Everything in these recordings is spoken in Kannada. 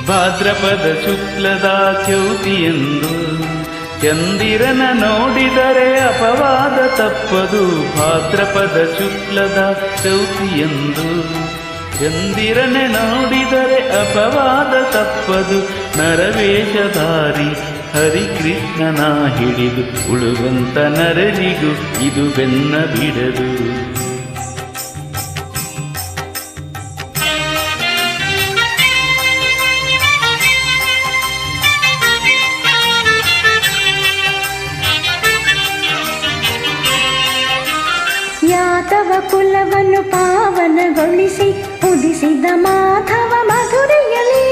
ಭಾದ್ರಪದ ಶುಕ್ಲದ ಚೌತಿಯೆಂದು ಚಂದಿರನ ನೋಡಿದರೆ ಅಪವಾದ ತಪ್ಪದು. ಭಾದ್ರಪದ ಶುಕ್ಲದ ಚೌತಿಯೆಂದು ಚಂದಿರನೆ ನೋಡಿದರೆ ಅಪವಾದ ತಪ್ಪದು. ನರವೇಷಧಾರಿ ಹರಿಕೃಷ್ಣನ ಹಿಡಿದು ಉಳುವಂತ ನರರಿಗೂ ಇದು ಬೆನ್ನ ಬಿಡದು. ಯಾದವ ಕುಲವನ್ನು ಪಾವನಗೊಳಿಸಿ ಉದಿಸಿದ ಮಾಧವ ಮಧುರೆಯಲಿ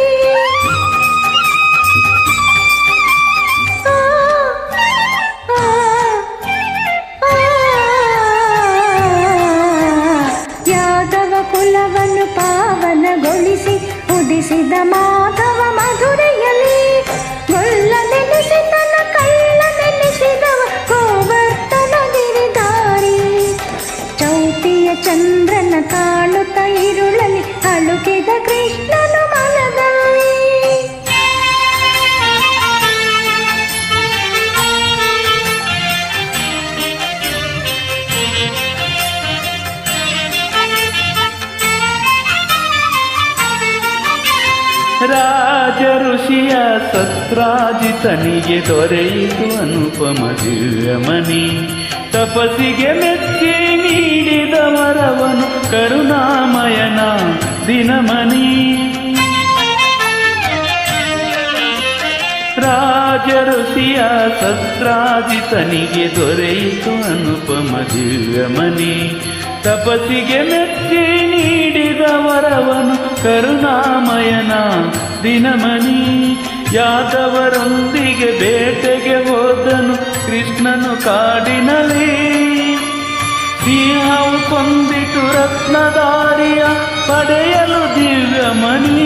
ಯಾದವ ಕುಲವನ್ನು ಪಾವನಗೊಳಿಸಿ ಉದಿಸಿದ ಮಾಧವ ಮಧುರೆಯಲಿ ಗೊಲ್ಲನೆನೆಸಿ ತನ್ನ ಕಳ್ಳ ನೆನೆಸಿದವ ಗೋವರ್ತನ ಗಿರಿಧಾರಿ. ಚೌತಿಯ ಚಂದ್ರನ ಕಾಣುತ್ತ ಇರುಳಲಿ ಅಳುಕಿದ ಕೃಷ್ಣನ ಮನದಲ್ಲಿ. ರಾಜ ಋಷಿಯ ಸತ್ರಾಜಿತನಿಗೆ ದೊರೆಯಿತು ಅನುಪಮ ದಿವ್ಯಮಣಿ. ತಪಸ್ಸಿಗೆ ಮೆಚ್ಚಿ ನೀಡಿದ ವರವನು ಕರುಣಾಮಯನ ದಿನಮಣಿ. ರಾಜ ಋಷಿಯ ಸತ್ರಾಜಿತನಿಗೆ ದೊರೆಯಿತು ಅನುಪಮ ದಿವ್ಯಮಣಿ. ತಪಸ್ಸಿಗೆ ಮೆಚ್ಚಿ ನೀಡಿದ ವರವನು ಕರುಣಾಮಯನ ದಿನಮಣಿ. ಯಾದವರೊಂದಿಗೆ ಬೇಟೆಗೆ ಹೋದನು ಕೃಷ್ಣನು ಕಾಡಿನಲ್ಲಿ. ಸಿಂಹವು ಕೊಂದಿತು ರತ್ನಧಾರಿಯ ಪಡೆಯಲು ದಿವ್ಯಮಣಿ.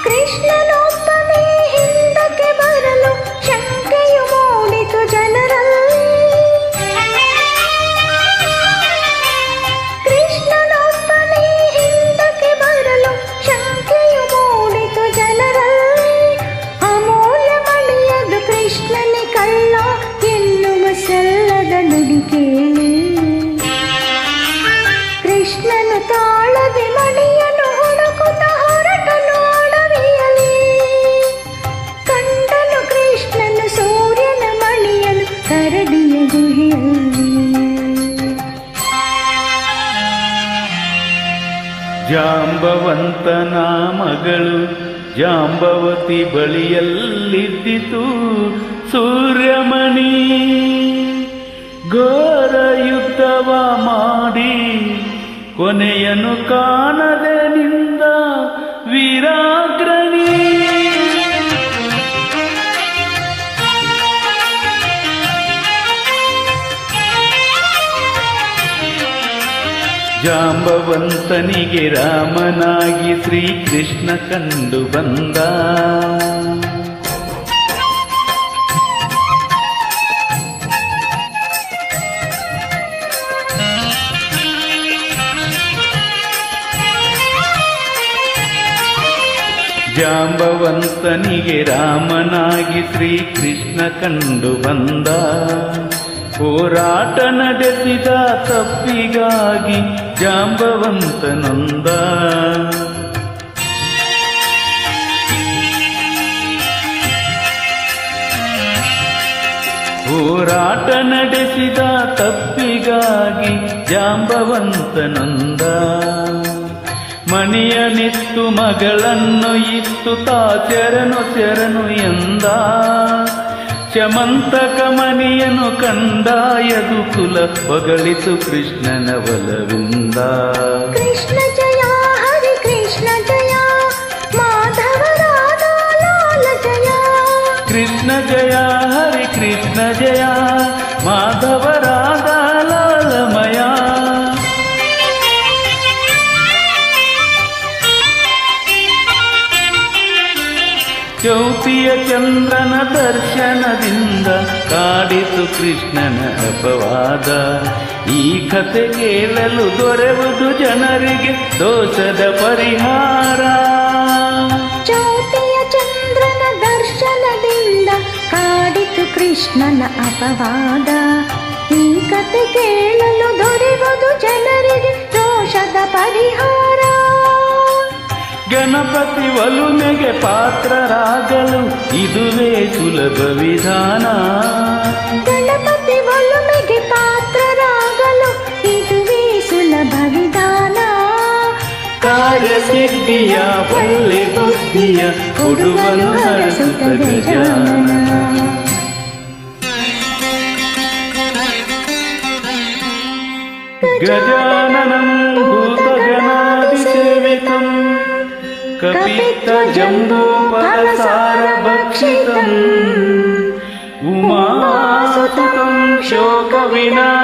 ಕೃಷ್ಣನೊಬ್ಬನೇ ಹಿಂದಕ್ಕೆ ಬರಲು ಶಂಕೆಯು ಮೂಡಿತು ಜನರಲ್ಲಿ. ಕೃಷ್ಣನೊಬ್ಬನೇ ಹಿಂದಕ್ಕೆ ಬರಲು ಶಂಕೆಯು ಮೂಡಿತು ಜನರಲ್ಲಿ. ಅಮೂಲ್ಯ ಮಣಿಯದು ಕೃಷ್ಣನೇ ಕಳ್ಳ ಎನ್ನುವ ಸಲ್ಲದ ನುಡಿ ಕೇಳಿ. ಕೃಷ್ಣನು ತಾಳದೆ ಮಣಿಯನ್ನು ಹುಡುಕುತ್ತ ಹೊರಟನು ಅಡವಿಯಲಿ. ಕಂಡನು ಕೃಷ್ಣನು ಸೂರ್ಯನ ಮಣಿಯಲು ಕರಡಿಯ ಗುಹೆಯಲ್ಲಿ. ಜಾಂಬವಂತನ ಮಗಳು ಜಾಂಬವತಿ ಬಳಿಯಲ್ಲಿದ್ದಿತು ಸೂರ್ಯಮಣಿ. ಘೋರ ಯುದ್ಧವ ಮಾಡಿ ಕೊನೆಯನ್ನು ಕಾಣದೆ ನಿಂದ ವೀರಾಗ್ರಣಿ. ಜಾಂಬವಂತನಿಗೆ ರಾಮನಾಗಿ ಶ್ರೀಕೃಷ್ಣ ಕಂಡು ಬಂದ. ಜಾಂಬವಂತನಿಗೆ ರಾಮನಾಗಿ ಶ್ರೀಕೃಷ್ಣ ಕಂಡು ಬಂದ. ಹೋರಾಟ ನಡೆಸಿದ ತಪ್ಪಿಗಾಗಿ ಜಾಂಬವಂತನೊಂದ. ಹೋರಾಟ ನಡೆಸಿದ ತಪ್ಪಿಗಾಗಿ ಜಾಂಬವಂತನೊಂದ. ಮಣಿಯನಿತ್ತು ಮಗಳನ್ನು ಇತ್ತು ತಾ ಶರಣು ಎಂದ. ಶಮಂತಕ ಮಣಿಯನು ಕಂಡಾಯದು ಕುಲ ಹೊಗಳಿತು ಕೃಷ್ಣನ ಬಲವಿಂದ. ಕೃಷ್ಣ ಜಯ ಹರಿ ಕೃಷ್ಣ ಜಯ ಮಾಧವ ರಾಧಾ ಲಾಲ ಜಯ. ಕೃಷ್ಣ ಜಯ ಹರಿ ಕೃಷ್ಣ ಜಯ ಮಾಧವ ರಾಧಾ ಲಾಲಮಯ. ಚೌತಿಯ ಸೂರ್ಯ ಚಂದ್ರನ ದರ್ಶನದಿಂದ ಕಾಡಿತು ಕೃಷ್ಣನ ಅಪವಾದ. ಈ ಕಥೆ ಕೇಳಲು ದೊರೆಯುವುದು ಜನರಿಗೆ ದೋಷದ ಪರಿಹಾರ. ಜ್ಯೋತಿಯ ಚಂದ್ರನ ದರ್ಶನದಿಂದ ಕಾಡಿತು ಕೃಷ್ಣನ ಅಪವಾದ. ಈ ಕಥೆ ಕೇಳಲು ದೊರೆಯುವುದು ಜನರಿಗೆ ದೋಷದ ಪರಿಹಾರ. ಗಣಪತಿ ಒಲುಮೆಗೆ ಪಾತ್ರರಾಗಲು ಇದುವೇ ಸುಲಭ ವಿಧಾನ. ಗಣಪತಿ ಒಲುಮೆಗೆ ಪಾತ್ರರಾಗಲು ಇದುವೇ ಸುಲಭ ವಿಧಾನ. ಕಾರ್ಯಸಿದ್ಧಿಯ ಒಳ್ಳೆ ಬುದ್ಧಿಯ ಕೊಡುವನು ಹರಸುತ್ತ ಗಜಾನನ. ಗಜಾನನಂ ಭೂತಗಣಾಧಿಸೇವಿತಂ ಕಪಿತ್ಥಜಂಬೂಫಲಸಾರಭಕ್ಷಿತಂ ಉಮಾಸುತಂ ಶೋಕವಿನಾಶಕಾರಣಂ